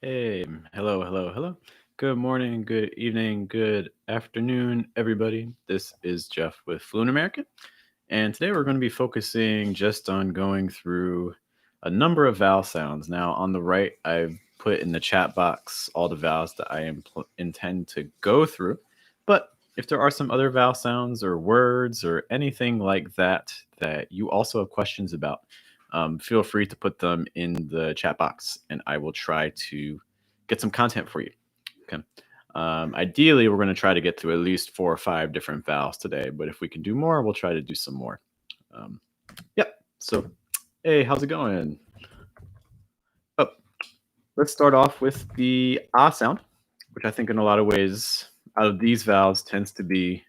Hey, hello, hello, hello. Good morning, good evening, good afternoon, everybody. This is Jeff with Fluent American, and today we're going to be focusing just on going through a number of vowel sounds. Now, on the right, I've put in the chat box all the vowels that I intend to go through. But if there are some other vowel sounds or words or anything like that that you also have questions about, feel free to put them in the chat box and I will try to get some content for you. Okay. Ideally, we're going to try to get through at least 4 or 5 different vowels today, but if we can do more, we'll try to do some more. Um, yep. So, hey, how's it going? Oh, let's start off with the ah sound, which I think in a lot of ways out of these vowels tends to be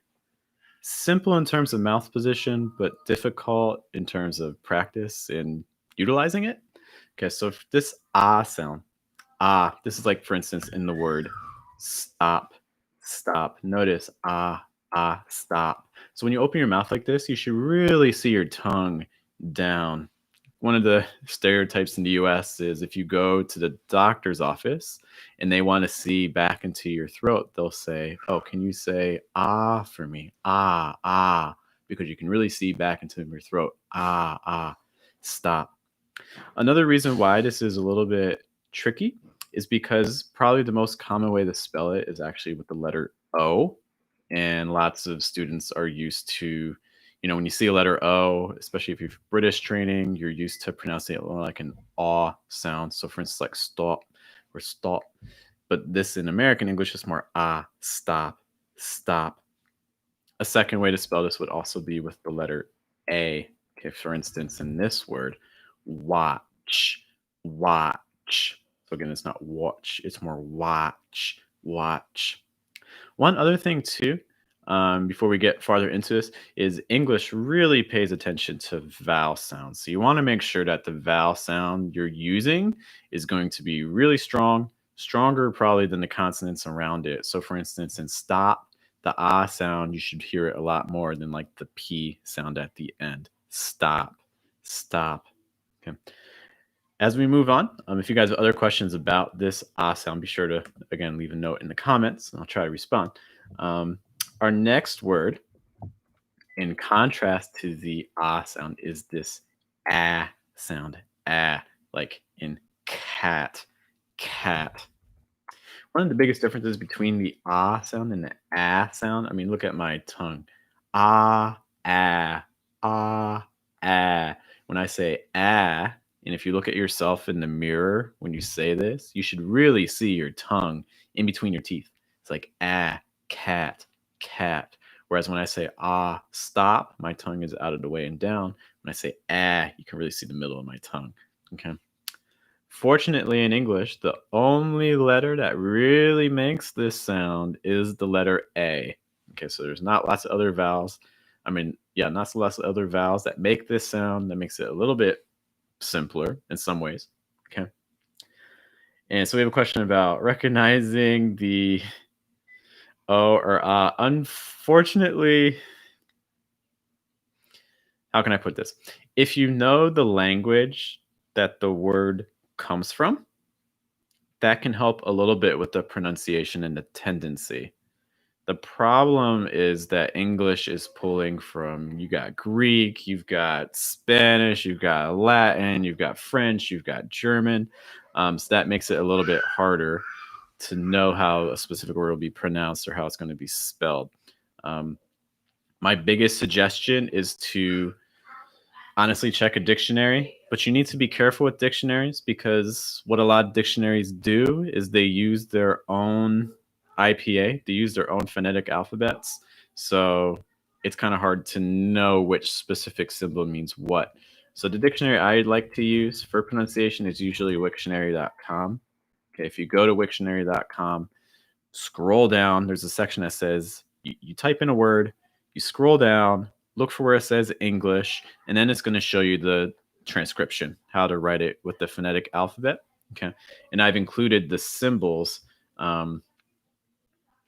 simple in terms of mouth position, but difficult in terms of practice in utilizing it. Okay, so if this ah sound, this is like, for instance, in the word stop, stop. Notice stop. So when you open your mouth like this, you should really see your tongue down. One of the stereotypes in the US is if you go to the doctor's office and they want to see back into your throat, they'll say, "Oh, can you say ah for me? Ah, ah," because you can really see back into your throat. Stop. Another reason why this is a little bit tricky is because probably the most common way to spell it is actually with the letter O. And lots of students are used to, when you see a letter O, especially if you've British training, you're used to pronouncing it like an aw sound. So, for instance, like stop or stop. But this in American English is more stop, stop. A second way to spell this would also be with the letter A. Okay, for instance, in this word, watch, watch. So again, it's not watch, it's more watch, watch. One other thing too, before we get farther into this, is English really pays attention to vowel sounds. So you want to make sure that the vowel sound you're using is going to be really strong, stronger probably than the consonants around it. So for instance, in stop, the ah sound, you should hear it a lot more than like the p sound at the end. Stop, stop. Okay. As we move on, if you guys have other questions about this ah sound, be sure to, again, leave a note in the comments and I'll try to respond. Our next word, in contrast to the ah sound, is this ah sound. Ah, like in cat, cat. One of the biggest differences between the ah sound and the ah sound, I mean, look at my tongue. Ah, ah, ah, ah. When I say ah, and if you look at yourself in the mirror when you say this, you should really see your tongue in between your teeth. It's like ah, cat, cat. Whereas when I say ah, stop, my tongue is out of the way and down. When I say ah, you can really see the middle of my tongue. Okay. Fortunately, in English, the only letter that really makes this sound is the letter A. Okay, so there's not lots of other vowels. I mean, yeah, not so lots of other vowels that make this sound. That makes it a little bit simpler in some ways. Okay. And so we have a question about recognizing the O or ah. Unfortunately, how can I put this? If you know the language that the word comes from, that can help a little bit with the pronunciation and the tendency. The problem is that English is pulling from, you got Greek, you've got Spanish, you've got Latin, you've got French, you've got German. So that makes it a little bit harder to know how a specific word will be pronounced or how it's going to be spelled. Um, my biggest suggestion is to honestly check a dictionary, but you need to be careful with dictionaries because what a lot of dictionaries do is they use their own IPA, they use their own phonetic alphabets. So it's kind of hard to know which specific symbol means what. So the dictionary I like to use for pronunciation is usually Wiktionary.com. Okay, if you go to Wiktionary.com, scroll down, there's a section that says you type in a word, you scroll down, look for where it says English, and then it's going to show you the transcription, how to write it with the phonetic alphabet. Okay. And I've included the symbols.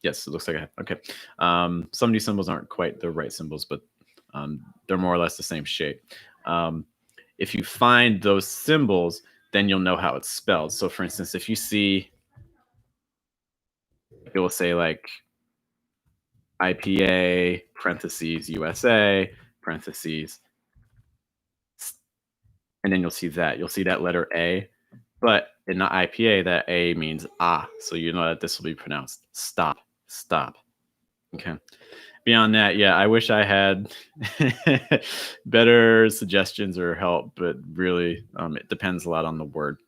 Yes, it looks like I have. Okay. Some of these symbols aren't quite the right symbols, but they're more or less the same shape. If you find those symbols, then you'll know how it's spelled. So for instance, if you see, it will say like IPA, parentheses, USA, parentheses, and then you'll see that letter A, but in the IPA, that A means ah, so you know that this will be pronounced stop, stop. Okay. Beyond that, yeah, I wish I had better suggestions or help, but really, it depends a lot on the word.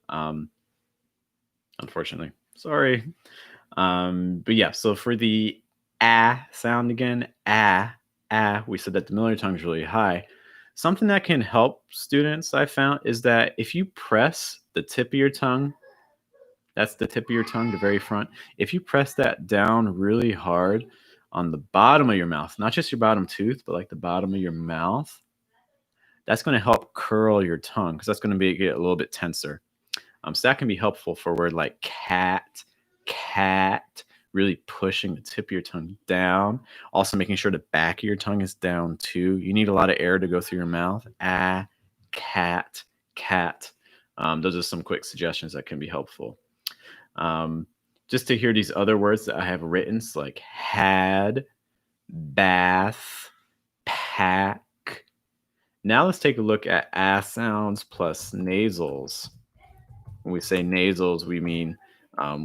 Um, unfortunately, sorry. But yeah, so for the ah sound again, we said that the middle of your tongue is really high. Something that can help students, I found, is that if you press the tip of your tongue, that's the tip of your tongue, the very front. If you press that down really hard on the bottom of your mouth, not just your bottom tooth, but like the bottom of your mouth, that's going to help curl your tongue because that's going to get a little bit tenser. So that can be helpful for a word like cat, cat, really pushing the tip of your tongue down. Also making sure the back of your tongue is down too. You need a lot of air to go through your mouth. Ah, cat, cat. Those are some quick suggestions that can be helpful. Just to hear these other words that I have written, so like had, bath, pack. Now let's take a look at sounds plus nasals. When we say nasals, we mean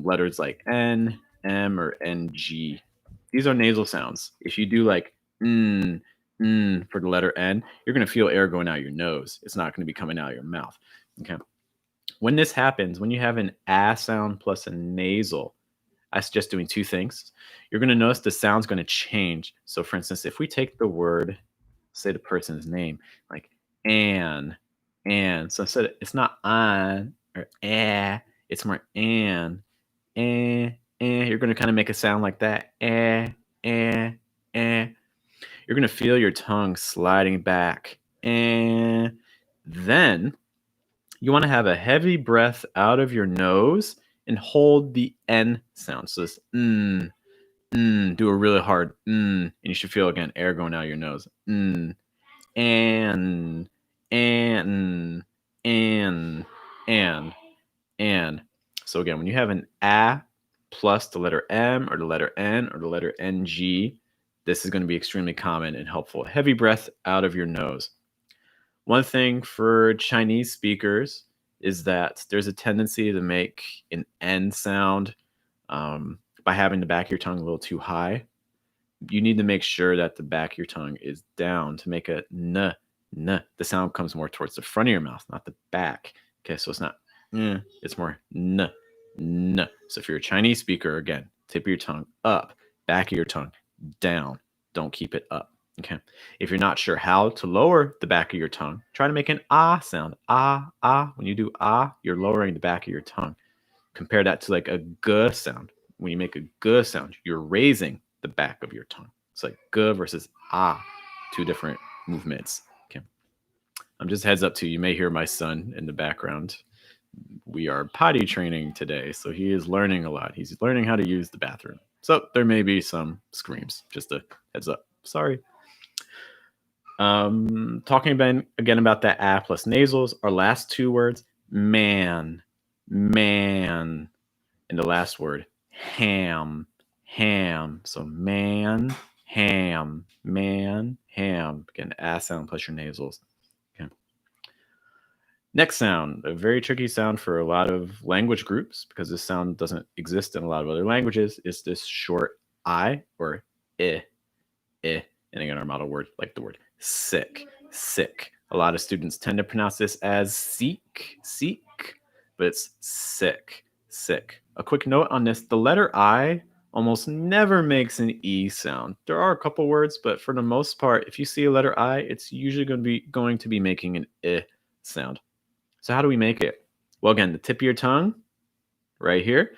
letters like N, M, or NG. These are nasal sounds. If you do like for the letter N, you're going to feel air going out your nose. It's not going to be coming out of your mouth. Okay. When this happens, when you have an sound plus a nasal, I suggest doing two things. You're going to notice the sound's going to change. So, for instance, if we take the word, say the person's name, like Anne, so instead it's not on or it's more Anne, You're going to kind of make a sound like that, You're going to feel your tongue sliding back, and then you want to have a heavy breath out of your nose and hold the N sound. So this do a really hard and you should feel again air going out of your nose. And and. So again, when you have an A plus the letter M or the letter N or the letter NG, this is going to be extremely common and helpful. Heavy breath out of your nose. One thing for Chinese speakers is that there's a tendency to make an N sound by having the back of your tongue a little too high. You need to make sure that the back of your tongue is down to make a N. The sound comes more towards the front of your mouth, not the back. Okay, so it's not it's more N. So if you're a Chinese speaker, again, tip of your tongue up, back of your tongue down. Don't keep it up. Okay. If you're not sure how to lower the back of your tongue, try to make an ah sound. Ah, ah. When you do ah, you're lowering the back of your tongue. Compare that to like a g sound. When you make a g sound, you're raising the back of your tongue. It's like g versus ah, two different movements. Okay. Just heads up to you. You may hear my son in the background. We are potty training today, so he is learning a lot. He's learning how to use the bathroom. So there may be some screams. Just a heads up. Sorry. Talking again about that A plus nasals, our last two words, man, and the last word, ham. So man, ham. Again, A sound plus your nasals. Okay. Next sound, a very tricky sound for a lot of language groups because this sound doesn't exist in a lot of other languages, is this short I or I. And again, our model word, like the word sick. A lot of students tend to pronounce this as seek, but it's sick. A quick note on this, the letter I almost never makes an E sound. There are a couple words, but for the most part, if you see a letter I, it's usually going to be making an I sound. So how do we make it? Well, again, the tip of your tongue, right here,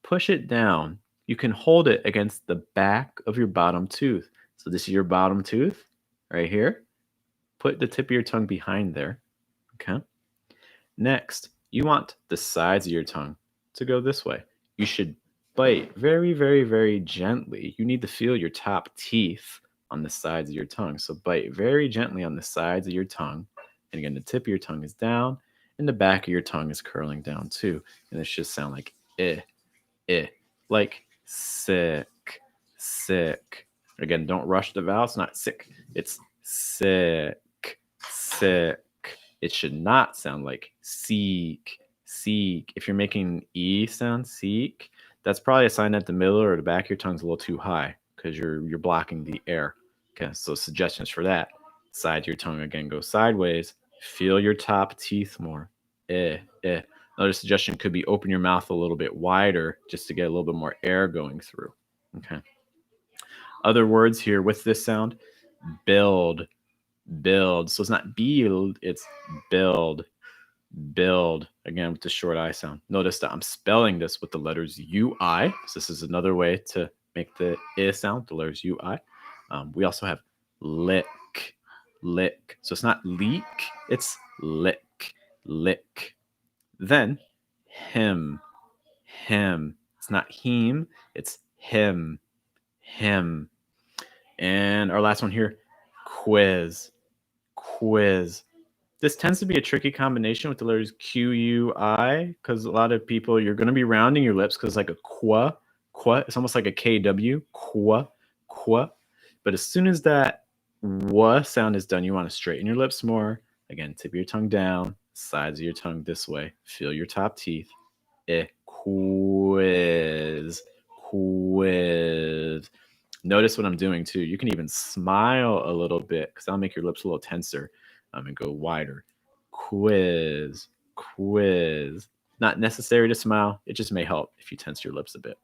push it down. You can hold it against the back of your bottom tooth. So this is your bottom tooth right here. Put the tip of your tongue behind there. Okay. Next, you want the sides of your tongue to go this way. You should bite very, very, very gently. You need to feel your top teeth on the sides of your tongue. So bite very gently on the sides of your tongue. And again, the tip of your tongue is down. and the back of your tongue is curling down too. And it should sound like like sick, sick. Again, don't rush the vowel. It's not sick. It's sick, sick. It should not sound like seek, seek. If you're making E sound, seek, that's probably a sign that the middle or the back of your tongue's a little too high because you're blocking the air. Okay, so suggestions for that. Side your tongue again, go sideways. Feel your top teeth more. Eh, eh. Another suggestion could be open your mouth a little bit wider just to get a little bit more air going through. Okay. Other words here with this sound, build, build. So it's not build, it's build, build. Again, with the short I sound. Notice that I'm spelling this with the letters UI. So this is another way to make the I sound, the letters UI. We also have lick, lick. So it's not leak, it's lick, lick. Then him, him. It's not him, it's him, him. And our last one here, quiz, quiz. This tends to be a tricky combination with the letters Q-U-I because a lot of people, you're going to be rounding your lips because like a qua, qua, it's almost like a KW, qua, qua. But as soon as that wa sound is done, you want to straighten your lips more. Again, tip your tongue down, sides of your tongue this way. Feel your top teeth. Quiz, quiz. Notice what I'm doing too. You can even smile a little bit because that'll make your lips a little tenser and go wider. Quiz, quiz. Not necessary to smile. It just may help if you tense your lips a bit.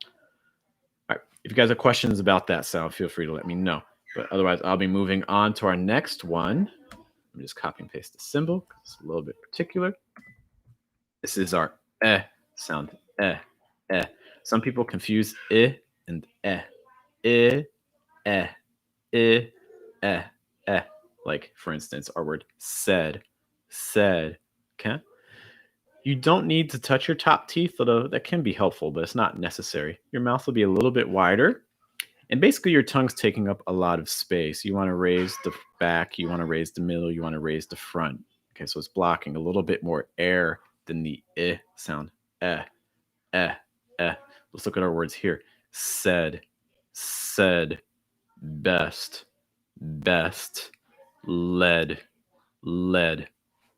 All right. If you guys have questions about that sound, feel free to let me know. But otherwise, I'll be moving on to our next one. Let me just copy and paste the symbol because it's a little bit particular. This is our sound. Some people confuse I and I, like for instance our word said, said. Okay, you don't need to touch your top teeth, although that can be helpful, but it's not necessary. Your mouth will be a little bit wider, and basically your tongue's taking up a lot of space. You want to raise the back, you want to raise the middle, you want to raise the front. Okay, so it's blocking a little bit more air than the I sound. Let's look at our words here. Said, said, best, best, led, led,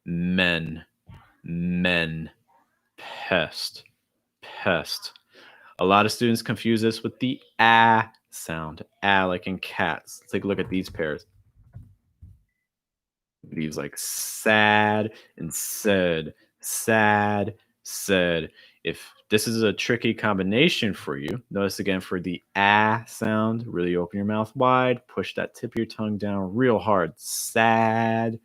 men, men, pest, pest. A lot of students confuse this with the ah sound, ah like in cats. Let's take a look at these pairs. These like sad and said, sad, said. If this is a tricky combination for you, notice again for the ah sound, really open your mouth wide, push that tip of your tongue down real hard, sad.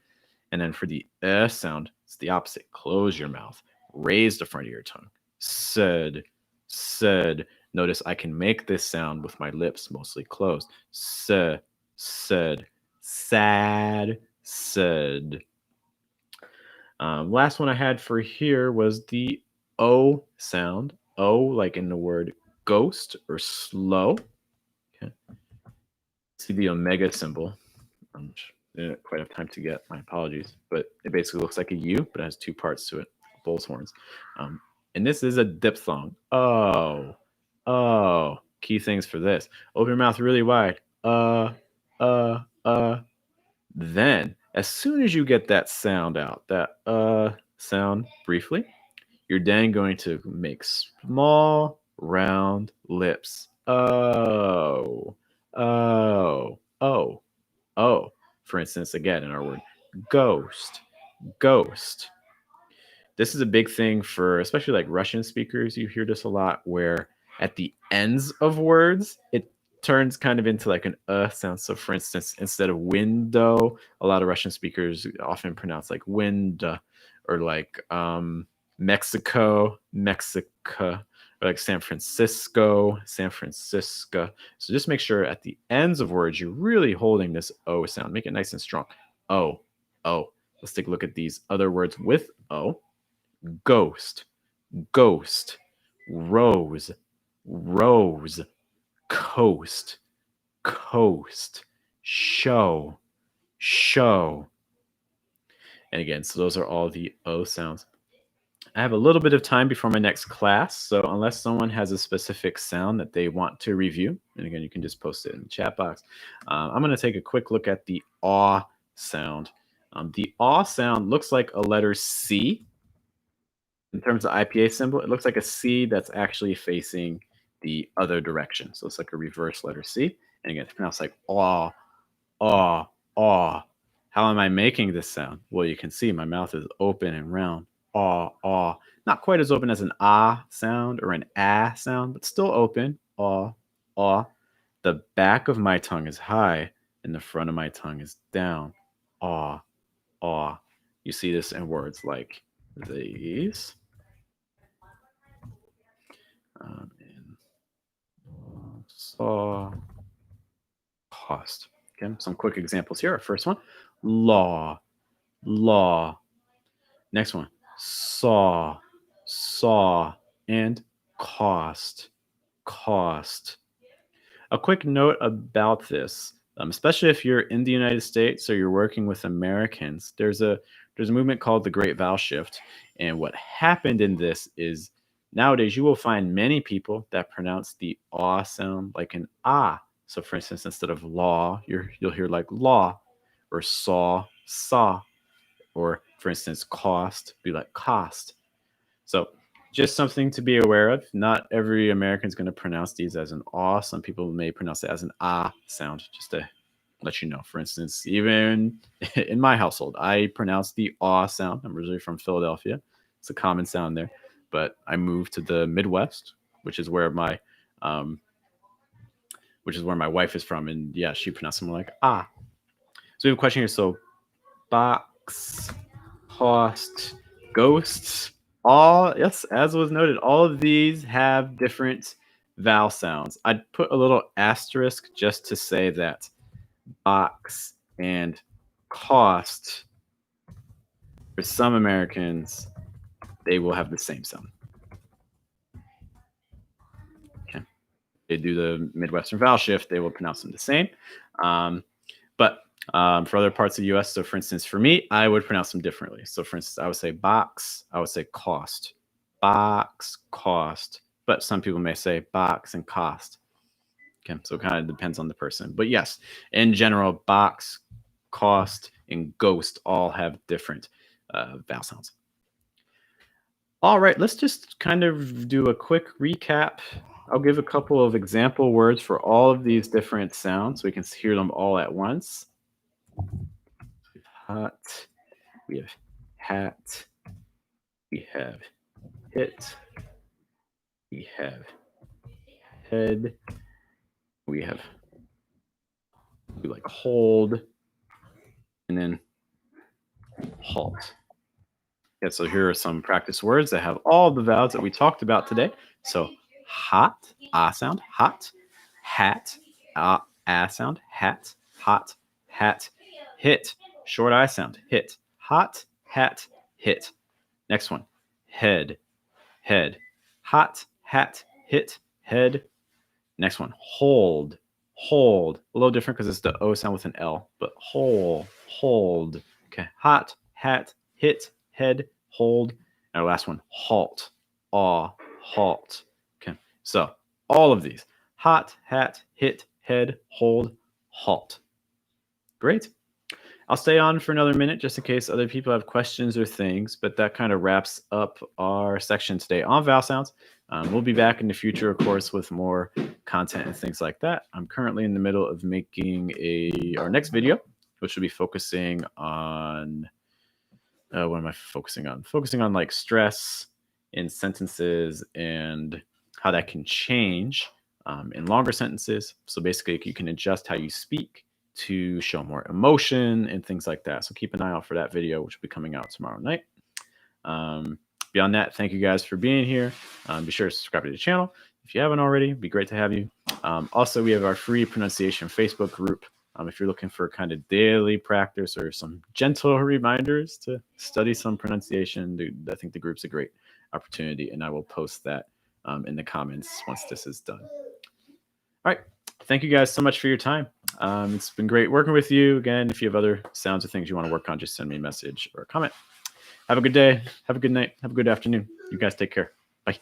And then for the sound, it's the opposite. Close your mouth, raise the front of your tongue. Said, said. Notice I can make this sound with my lips mostly closed. Said, said, sad, said. Last one I had for here was the O sound. O, like in the word ghost or slow. Okay. See the omega symbol. I didn't quite have time to get. My apologies, but it basically looks like a U, but it has two parts to it, bull's horns. And this is a diphthong. Oh, oh. Key things for this: open your mouth really wide. Then, as soon as you get that sound out, that sound briefly, you're then going to make small, round lips. Oh, oh, oh, oh. For instance, again, in our word ghost, ghost. This is a big thing for especially like Russian speakers. You hear this a lot where at the ends of words, it turns kind of into like an sound. So for instance, instead of window, a lot of Russian speakers often pronounce like wind or like Mexico, Mexica, or like San Francisco, San Francisco. So just make sure at the ends of words, you're really holding this O sound. Make it nice and strong. O, O. Let's take a look at these other words with O. Ghost, ghost, rose, rose, coast, coast, show, show. And again, so those are all the O sounds. I have a little bit of time before my next class, so unless someone has a specific sound that they want to review, and again, you can just post it in the chat box. I'm going to take a quick look at the aw sound. The aw sound looks like a letter C. In terms of IPA symbol, it looks like a C that's actually facing the other direction. So it's like a reverse letter C. And again, it's pronounced like aw, aw, aw. How am I making this sound? Well, you can see my mouth is open and round. Aw, aw. Not quite as open as an ah sound or an ah sound, but still open. Aw, aw. The back of my tongue is high and the front of my tongue is down. Aw, aw. You see this in words like these. And saw, cost. Okay, some quick examples here. First one, law, law. Next one, saw, saw, and cost, cost. A quick note about this, especially if you're in the United States or you're working with Americans, there's a movement called the Great Vowel Shift, and what happened in this is nowadays you will find many people that pronounce the ah sound like an ah. So, for instance, instead of law, you'll hear like law, or saw, or for instance, cost be like cost. So just something to be aware of. Not every American is going to pronounce these as an aw. Some people may pronounce it as an ah sound, just to let you know. For instance, even in my household, I pronounce the aw sound. I'm originally from Philadelphia. It's a common sound there. But I moved to the Midwest, which is where my wife is from. And yeah, she pronounced them like ah. So we have a question here. So box, cost, ghosts, all, yes, as was noted, all of these have different vowel sounds. I'd put a little asterisk just to say that box and cost, for some Americans, they will have the same sound. Okay. They do the Midwestern vowel shift, they will pronounce them the same. But for other parts of the US, so for instance, for me, I would pronounce them differently. So for instance, I would say box, I would say cost, box, cost. But some people may say box and cost. Okay, so it kind of depends on the person. But yes, in general, box, cost, and ghost all have different vowel sounds. All right, let's just kind of do a quick recap. I'll give a couple of example words for all of these different sounds so we can hear them all at once. Hot, we have hat, we have hit, we have head, we like hold, and then halt. Yeah, so here are some practice words that have all the vowels that we talked about today. So hot, ah sound, hot, hat, ah sound, hat, hot, hat, hit, short I sound, hit, hot, hat, hit. Next one, head, head, hot, hat, hit, head. Next one, hold, hold. A little different because it's the O sound with an L, but hold. Okay, hot, hat, hit, head, hold. And our last one, halt, aw, halt. Okay, so all of these, hot, hat, hit, head, hold, halt. Great. I'll stay on for another minute just in case other people have questions or things, but that kind of wraps up our section today on vowel sounds. We'll be back in the future, of course, with more content and things like that. I'm currently in the middle of making our next video, which will be focusing on, what am I focusing on? Focusing on like stress in sentences and how that can change in longer sentences. So basically, you can adjust how you speak to show more emotion and things like that. So keep an eye out for that video, which will be coming out tomorrow night. Beyond that, thank you guys for being here. Be sure to subscribe to the channel if you haven't already. It'd be great to have you. Also, we have our free pronunciation Facebook group. If you're looking for kind of daily practice or some gentle reminders to study some pronunciation, I think the group's a great opportunity, and I will post that in the comments once this is done. All right. Thank you guys so much for your time. It's been great working with you. Again, if you have other sounds or things you want to work on, just send me a message or a comment. Have a good day. Have a good night. Have a good afternoon. You guys take care. Bye.